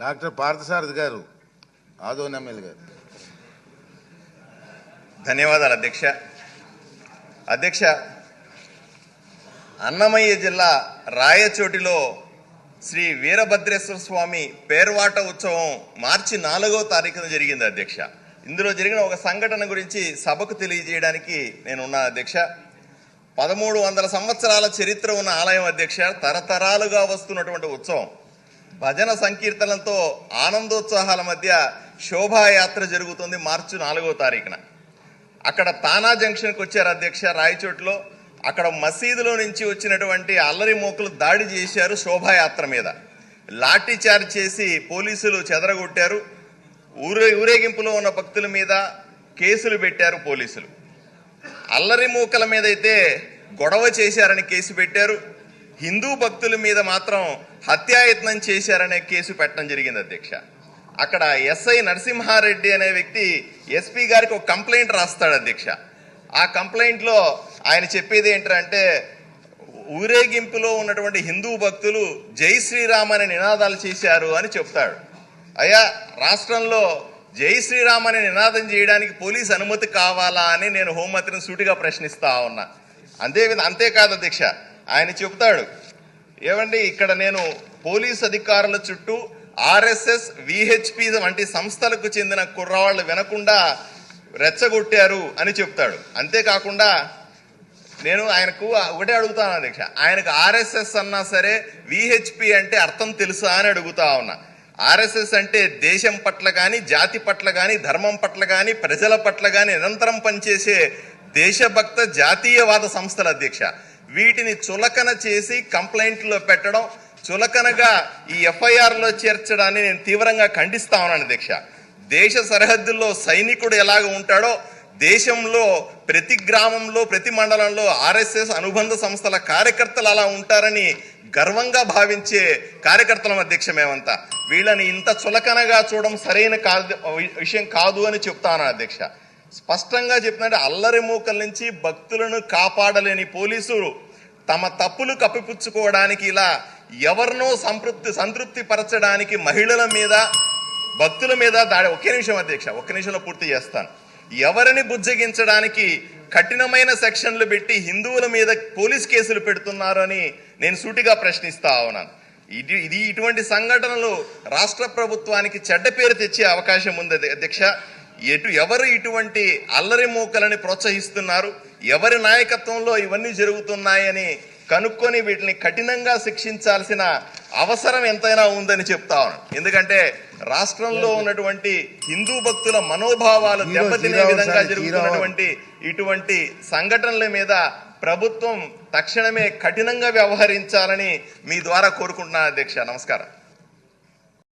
Doctor Parthasarathi గారు, Adoni MLA గారు. ధన్యవాదాలు అధ్యక్ష. అధ్యక్ష, అన్నమయ్య జిల్లా రాయచోటిలో శ్రీ వీరభద్రేశ్వర స్వామి పేర్వాట ఉత్సవం మార్చి 4వ తారీఖున జరిగింది అధ్యక్ష. ఇందులో జరిగిన ఒక సంఘటన గురించి సభకు తెలియజేయడానికి నేనున్నా అధ్యక్ష. 1300 సంవత్సరాల చరిత్ర ఉన్న ఆలయం అధ్యక్ష. తరతరాలుగా వస్తున్నటువంటి ఉత్సవం. భజన సంకీర్తనలతో ఆనందోత్సాహాల మధ్య శోభాయాత్ర జరుగుతుంది మార్చి 4వ తారీఖున. అక్కడ తానా జంక్షన్కి వచ్చారు అధ్యక్ష. రాయచోటిలో అక్కడ మసీదులో నుంచి వచ్చినటువంటి అల్లరి మోకలు దాడి చేశారు శోభాయాత్ర మీద. లాఠీ చార్జ్ చేసి పోలీసులు చెదరగొట్టారు. ఊరేగింపులో ఉన్న భక్తుల మీద కేసులు పెట్టారు పోలీసులు. అల్లరి మూకల మీద అయితే గొడవ చేశారని కేసు పెట్టారు. హిందూ భక్తుల మీద మాత్రం హత్యాయత్నం చేశారనే కేసు పెట్టడం జరిగింది అధ్యక్ష. అక్కడ ఎస్ఐ నరసింహారెడ్డి అనే వ్యక్తి ఎస్పీ గారికి ఒక కంప్లైంట్ రాస్తాడు అధ్యక్ష. ఆ కంప్లైంట్లో ఆయన చెప్పేది ఏంటంటే, ఊరేగింపులో ఉన్నటువంటి హిందూ భక్తులు జై శ్రీరామ్ అనే నినాదాలు చేశారు అని చెప్తాడు. అయ్యా, రాష్ట్రంలో జై శ్రీరామ్ అనే నినాదం చేయడానికి పోలీస్ అనుమతి కావాలా అని నేను హోంమంత్రిని సూటిగా ప్రశ్నిస్తా ఉన్నా. అంతేకాదు అధ్యక్ష, ఆయన చెప్తాడు, ఏమండి ఇక్కడ నేను పోలీస్ అధికారుల చుట్టూ ఆర్ఎస్ఎస్ విహెచ్పి వంటి సంస్థలకు చెందిన కుర్రవాళ్ళు వినకుండా రెచ్చగొట్టారు అని చెప్తాడు. అంతేకాకుండా నేను ఆయనకు ఒకటే అడుగుతాను అధ్యక్ష, ఆయనకు ఆర్ఎస్ఎస్ అన్నా సరే విహెచ్పి అంటే అర్థం తెలుసా అని అడుగుతా ఉన్నా. ఆర్ఎస్ఎస్ అంటే దేశం పట్ల కానీ, జాతి పట్ల కానీ, ధర్మం పట్ల కానీ, ప్రజల పట్ల కానీ నిరంతరం పనిచేసే దేశభక్త జాతీయవాద సంస్థల అధ్యక్ష. వీటిని చులకన చేసి కంప్లైంట్లో పెట్టడం, చులకనగా ఈ ఎఫ్ఐఆర్లో చేర్చడాన్ని నేను తీవ్రంగా ఖండిస్తా ఉన్నాను అధ్యక్ష. దేశ సరిహద్దుల్లో సైనికుడు ఎలాగ ఉంటాడో దేశంలో ప్రతి గ్రామంలో ప్రతి మండలంలో ఆర్ఎస్ఎస్ అనుబంధ సంస్థల కార్యకర్తలు అలా ఉంటారని గర్వంగా భావించే కార్యకర్తలం అధ్యక్ష. మేమంతా వీళ్ళని ఇంత చులకనగా చూడడం సరైన విషయం కాదు అని చెప్తాను అధ్యక్ష. స్పష్టంగా చెప్తుందంటే, అల్లరి మూకల నుంచి భక్తులను కాపాడలేని పోలీసులు తమ తప్పులు కప్పిపుచ్చుకోవడానికి ఇలా ఎవరినో సంతృప్తి పరచడానికి మహిళల మీద, భక్తుల మీద దాడి. ఒకే నిమిషం అధ్యక్ష, ఒక్క నిమిషంలో పూర్తి చేస్తాను. ఎవరిని బుజ్జగించడానికి కఠినమైన సెక్షన్లు పెట్టి హిందువుల మీద పోలీస్ కేసులు పెడుతున్నారు అని నేను సూటిగా ప్రశ్నిస్తా ఉన్నాను. ఇటువంటి సంఘటనలు రాష్ట్ర ప్రభుత్వానికి చెడ్డ పేరు తెచ్చే అవకాశం ఉంది అధ్యక్ష. ఎవరు ఇటువంటి అల్లరి మూకలని ప్రోత్సహిస్తున్నారు, ఎవరి నాయకత్వంలో ఇవన్నీ జరుగుతున్నాయని కనుక్కొని వీటిని కఠినంగా శిక్షించాల్సిన అవసరం ఎంతైనా ఉందని చెప్తా ఉన్నాను. ఎందుకంటే రాష్ట్రంలో ఉన్నటువంటి హిందూ భక్తుల మనోభావాలు దెబ్బతినే విధంగా జరుగుతున్నటువంటి ఇటువంటి సంఘటనల మీద ప్రభుత్వం తక్షణమే కఠినంగా వ్యవహరించాలని మీ ద్వారా కోరుకుంటున్నాను అధ్యక్ష. నమస్కారం.